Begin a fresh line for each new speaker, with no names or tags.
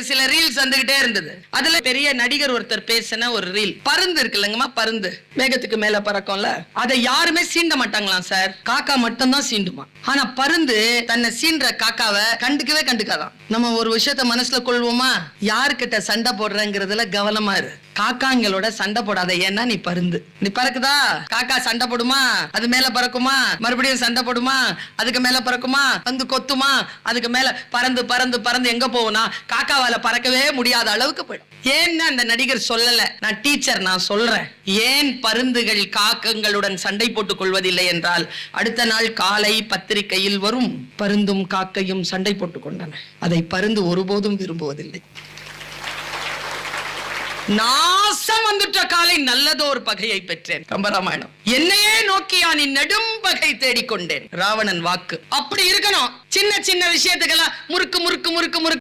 எனக்கு சில ரீல்ஸ் வந்துகிட்டே இருந்தது. அதுல பெரிய நடிகர் ஒருத்தர் பேசின ஒரு ரீல். பருந்து இருக்குல்லங்கம்மா, பருந்து மேகத்துக்கு மேல பறக்கும்ல, அதை யாருமே சீண்ட மாட்டாங்களாம் சார். காக்கா மட்டும் தான் சீண்டுமா. ஆனா பருந்து தன்னை சீன்ற காக்காவை கண்டுக்கவே கண்டுக்காதான். நம்ம ஒரு விஷயத்த மனசுல கொள்வோமா, யாருக்கிட்ட சண்டை போடுறங்கிறதுல கவனமா இரு. காக்காங்களோட சண்டை போடாத, ஏன்னா நீ பருந்து. நீ பறக்குதா, காக்கா சண்டை போடுமா, அது மேல பறக்குமா, மறுபடியும் சண்டை போடுமா, அதுக்கு மேல பறக்குமா, வந்து கொத்துமா, அதுக்கு மேல பறந்து பறந்து பறந்து எங்க போகும்னா காக்காவால பறக்கவே முடியாத அளவுக்கு போயிடும். ஏன்னு அந்த நடிகர் சொல்லல, நான் டீச்சர், நான் சொல்றேன். ஏன் பருந்துகள் காக்கங்களுடன் சண்டை போட்டுக் கொள்வதில்லை என்றால், அடுத்த நாள் காலை பத்திரிகையில் வரும், பருந்தும் காக்கையும் சண்டை போட்டுக் கொண்டன. அதை பருந்து ஒருபோதும் விரும்புவதில்லை. நாசம் வந்துட்ட காலை நல்லதோர் பகையை பெற்றேன். கம்பராமாயணம். என்னையே நோக்கியா நீ நெடும் பகை தேடிக்கொண்டேன். ராவணன் வாக்கு அப்படி இருக்கணும். சின்ன சின்ன விஷயத்துக்கெல்லாம் முறுக்கு முறுக்கு முறுக்கு முறுக்கு